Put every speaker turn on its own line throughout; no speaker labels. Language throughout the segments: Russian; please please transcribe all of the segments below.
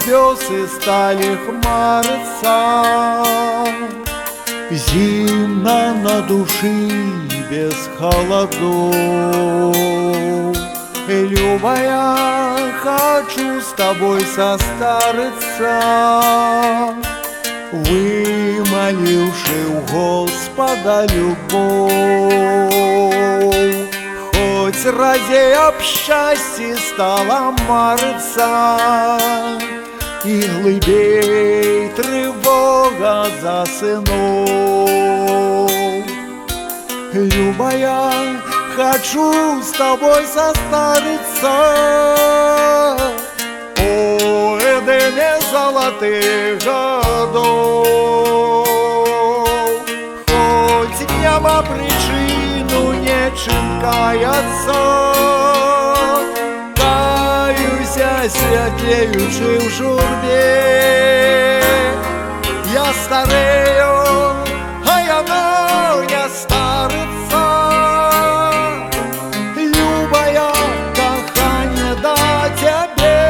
небесы стали хмариться, зимно на души без холодов. Любая, хочу с тобой состариться, вымоливши у Господа любовь. Хоть ради об счастье стала мариться, и глыбей тревога за сынов. Любая, хочу с тобой состариться, о Эдеме золотых годов. Хоть небо причину нечем каяться, каюсь светлеючи в журбе. Я старею, а оно не старится. Любая, кохание да тебе,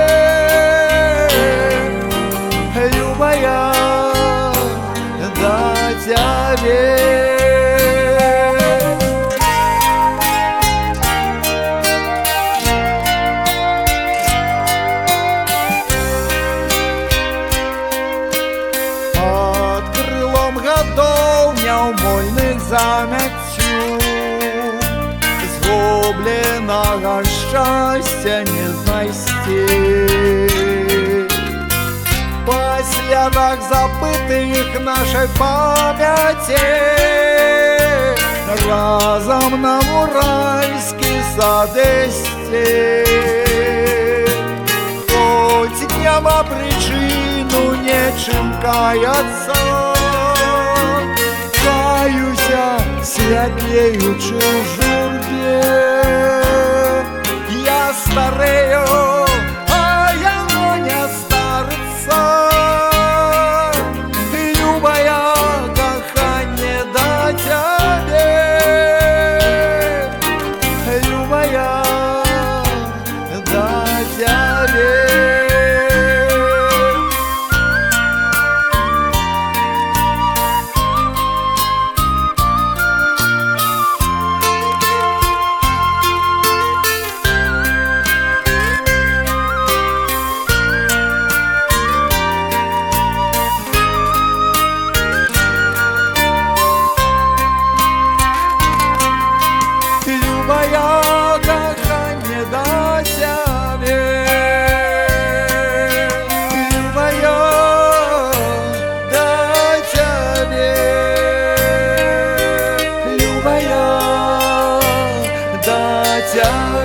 любая, да тебе. Неумольных замятю, згубленного счастья не знайсти. По следах забытых нашей памяти разом нам уральский сад вести. Хоть небо причину нечем каяться, каюся светлеючи в журбе. Я старею, а оно не старится. Любая, кохание да тебе, любая, да тебе. Любая, кохание да тебе, любая, да тебе, любая, да тебе.